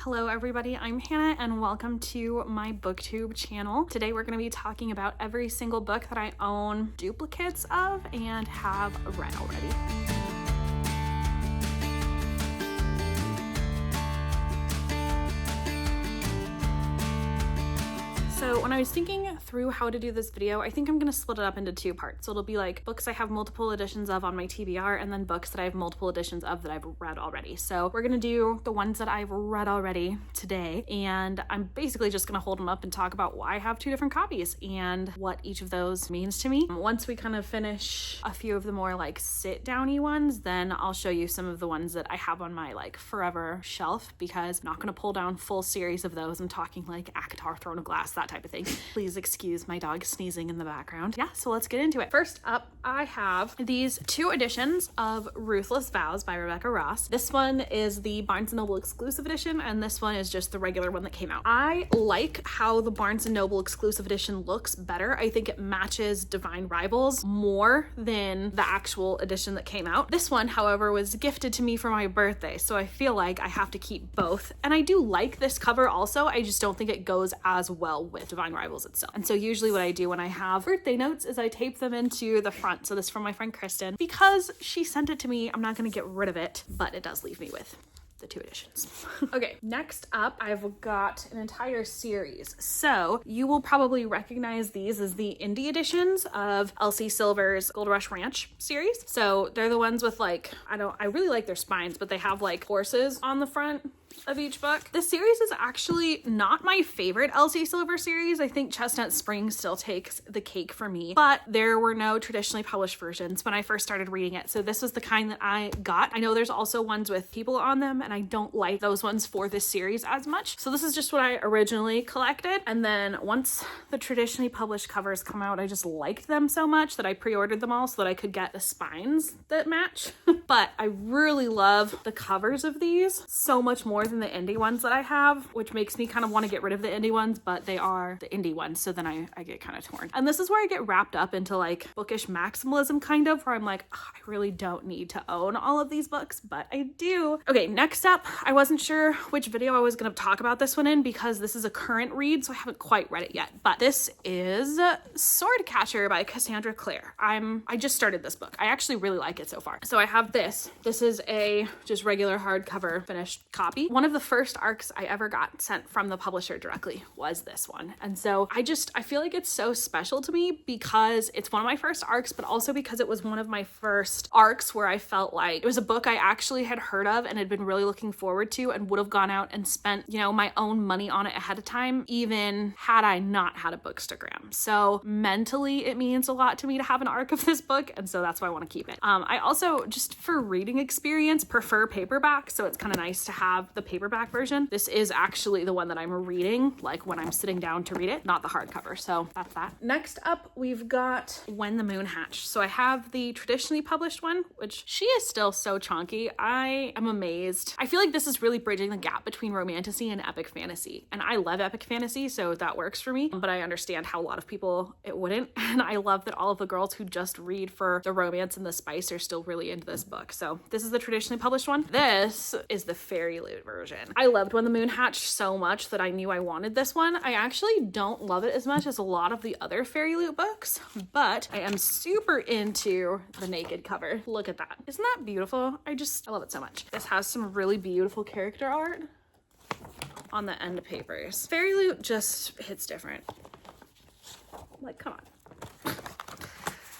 Hello everybody, I'm Hannah and welcome to my booktube channel. Today we're going to be talking about every single book that I own duplicates of and have read already. So when I was thinking through how to do this video, I think I'm going to split it up into two parts. So it'll be like books I have multiple editions of on my TBR and then books that I have multiple editions of that I've read already. So we're going to do the ones that I've read already today. And I'm basically just going to hold them up and talk about why I have two different copies and what each of those means to me. Once we kind of finish a few of the more like sit-downy ones, then I'll show you some of the ones that I have on my like forever shelf because I'm not going to pull down full series of those. I'm talking like ACOTAR, Throne of Glass, that type of thing. Please excuse my dog sneezing in the background. Yeah, so let's get into it. First up, I have these two editions of Ruthless Vows by Rebecca Ross. This one is the Barnes & Noble exclusive edition, and this one is just the regular one that came out. I like how the Barnes & Noble exclusive edition looks better. I think it matches Divine Rivals more than the actual edition that came out. This one, however, was gifted to me for my birthday, so I feel like I have to keep both. And I do like this cover also, I just don't think it goes as well with Divine Rivals itself. And so usually what I do when I have birthday notes is I tape them into the front. So this is from my friend Kristen. Because she sent it to me, I'm not going to get rid of it, but it does leave me with the two editions. Okay, next up, I've got an entire series. So you will probably recognize these as the indie editions of Elsie Silver's Gold Rush Ranch series. So they're the ones with like, I really like their spines, but they have like horses on the front of each book. This series is actually not my favorite Elsie Silver series. I think Chestnut Springs still takes the cake for me, but there were no traditionally published versions when I first started reading it. So this was the kind that I got. I know there's also ones with people on them and I don't like those ones for this series as much. So this is just what I originally collected. And then once the traditionally published covers come out, I just liked them so much that I pre-ordered them all so that I could get the spines that match. But I really love the covers of these so much more than the indie ones that I have, which makes me kind of want to get rid of the indie ones, but they are the indie ones, so then I get kind of torn. And this is where I get wrapped up into like bookish maximalism kind of, where I'm like, oh, I really don't need to own all of these books, but I do. Okay, next up, I wasn't sure which video I was going to talk about this one in because this is a current read, so I haven't quite read it yet, but this is Swordcatcher by Cassandra Clare. I just started this book. I actually really like it so far. So I have this. This is a just regular hardcover finished copy. One of the first arcs I ever got sent from the publisher directly was this one. And so I feel like it's so special to me because it's one of my first arcs, but also because it was one of my first arcs where I felt like it was a book I actually had heard of and had been really looking forward to and would have gone out and spent, you know, my own money on it ahead of time, even had I not had a Bookstagram. So mentally, it means a lot to me to have an arc of this book. And so that's why I want to keep it. I also, just for reading experience, prefer paperback. So it's kind of nice to have the paperback version. This is actually the one that I'm reading, like when I'm sitting down to read it, not the hardcover. So that's that. Next up, we've got When the Moon Hatched. So I have the traditionally published one, which she is still so chunky. I am amazed. I feel like this is really bridging the gap between romantasy and epic fantasy. And I love epic fantasy, so that works for me, but I understand how a lot of people it wouldn't. And I love that all of the girls who just read for the romance and the spice are still really into this book. So this is the traditionally published one. This is the FairyLoot version. I loved When the Moon Hatched so much that I knew I wanted this one. I actually don't love it as much as a lot of the other FairyLoot books, but I am super into the naked cover. Look at that. Isn't that beautiful? I love it so much. This has some really beautiful character art on the end papers. FairyLoot just hits different. Like, come on.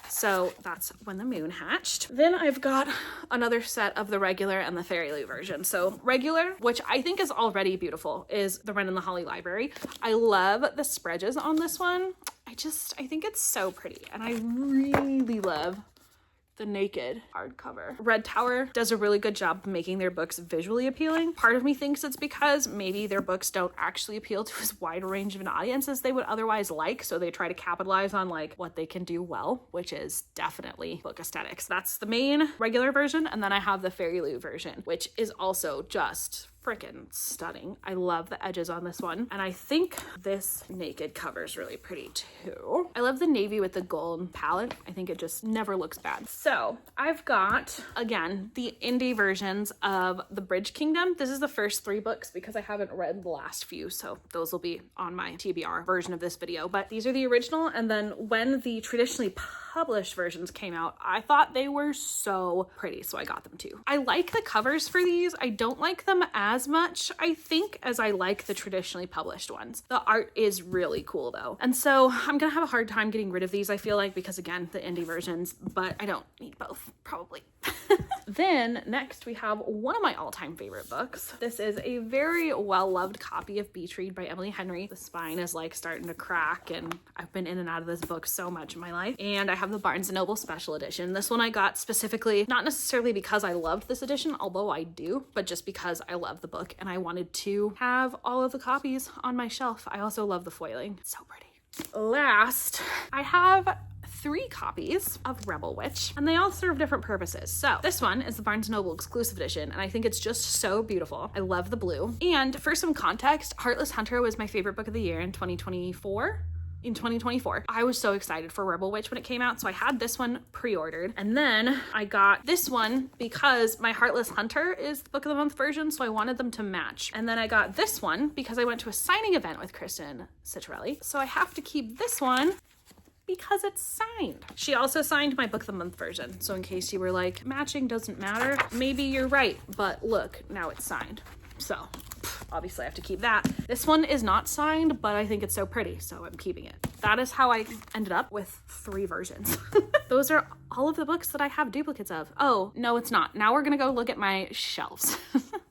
So that's When the Moon Hatched. Then I've got another set of the regular and the FairyLoot version. So regular, which I think is already beautiful, is The Wren and the Holly Library. I love the spreads on this one. I think it's so pretty. And I really love the naked hardcover. Red Tower does a really good job of making their books visually appealing. Part of me thinks it's because maybe their books don't actually appeal to as wide a range of an audience as they would otherwise like, so they try to capitalize on like what they can do well, which is definitely book aesthetics. That's the main regular version, and then I have the FairyLoot version, which is also just freaking stunning. I love the edges on this one. And I think this naked cover is really pretty too. I love the navy with the gold palette. I think it just never looks bad. So I've got, again, the indie versions of The Bridge Kingdom. This is the first 3 books because I haven't read the last few, so those will be on my TBR version of this video. But these are the original, and then when the traditionally published versions came out, I thought they were so pretty, so I got them too. I like the covers for these. I don't like them as much, I think, as I like the traditionally published ones. The art is really cool though. And so I'm gonna have a hard time getting rid of these, I feel like, because again, the indie versions, but I don't need both, probably. Then next we have one of my all-time favorite books. This is a very well-loved copy of Beach Read by Emily Henry. The spine is like starting to crack, and I've been in and out of this book so much in my life. And I have the Barnes & Noble special edition. This one I got specifically, not necessarily because I loved this edition, although I do, but just because I love the book and I wanted to have all of the copies on my shelf. I also love the foiling. It's so pretty. Last, I have 3 copies of Rebel Witch, and they all serve different purposes. So this one is the Barnes & Noble exclusive edition, and I think it's just so beautiful. I love the blue. And for some context, Heartless Hunter was my favorite book of the year in 2024. In 2024, I was so excited for Rebel Witch when it came out, so I had this one pre-ordered, and then I got this one because my Heartless Hunter is the book of the month version, so I wanted them to match. And then I got this one because I went to a signing event with Kristen Ciccarelli, so I have to keep this one because it's signed. She also signed my book of the month version, so in case you were like, matching doesn't matter, maybe you're right, but look, now it's signed. So obviously I have to keep that. This one is not signed, but I think it's so pretty, so I'm keeping it. That is how I ended up with 3 versions. Those are all of the books that I have duplicates of. Oh, no, it's not. Now we're gonna go look at my shelves.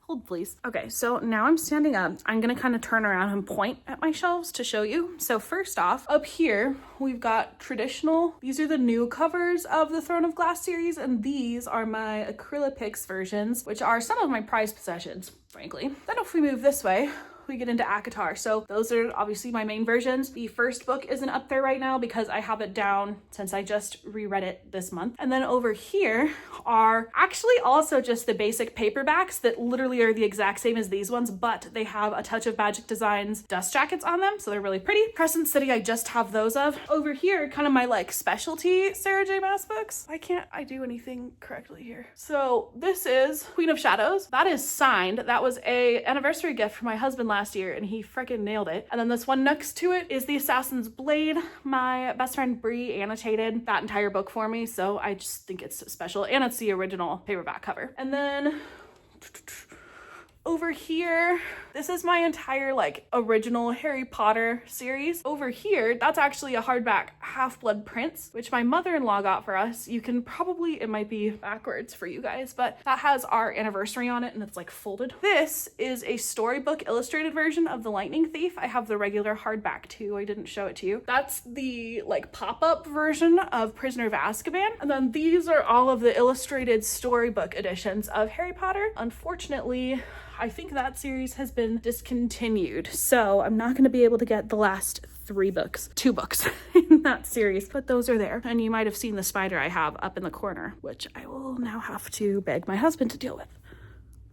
Hold please. Okay, so now I'm standing up. I'm gonna kind of turn around and point at my shelves to show you. So first off, up here, we've got traditional. These are the new covers of the Throne of Glass series, and these are my Acrylic versions, which are some of my prized possessions, frankly. Then if we move this way, we get into ACOTAR. So those are obviously my main versions. The first book isn't up there right now because I have it down since I just reread it this month. And then over here are actually also just the basic paperbacks that literally are the exact same as these ones, but they have a touch of Magic Designs dust jackets on them, so they're really pretty. Crescent City, I just have those of. Over here, kind of my like specialty Sarah J Maas books. Why can't I do anything correctly here? So this is Queen of Shadows. That is signed. That was a anniversary gift for my husband last year, and he freaking nailed it. And then this one next to it is The Assassin's Blade. My best friend Brie annotated that entire book for me, so I just think it's special, and it's the original paperback cover. And then over here, this is my entire like original Harry Potter series. Over here, that's actually a hardback Half-Blood Prince, which my mother-in-law got for us. You can probably, it might be backwards for you guys, but that has our anniversary on it and it's like folded. This is a storybook illustrated version of The Lightning Thief. I have the regular hardback too. I didn't show it to you. That's the like pop-up version of Prisoner of Azkaban. And then these are all of the illustrated storybook editions of Harry Potter. Unfortunately, I think that series has been discontinued, so I'm not going to be able to get the last 2 books in that series, but those are there. And you might have seen the spider I have up in the corner, which I will now have to beg my husband to deal with.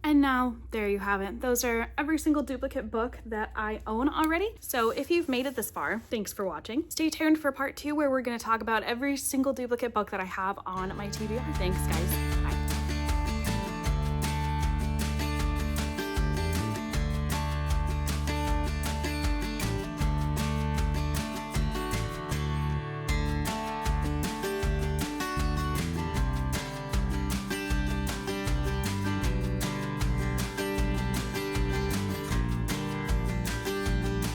And now, there you have it. Those are every single duplicate book that I own already. So if you've made it this far, thanks for watching. Stay tuned for part 2 where we're going to talk about every single duplicate book that I have on my TBR. Thanks, guys.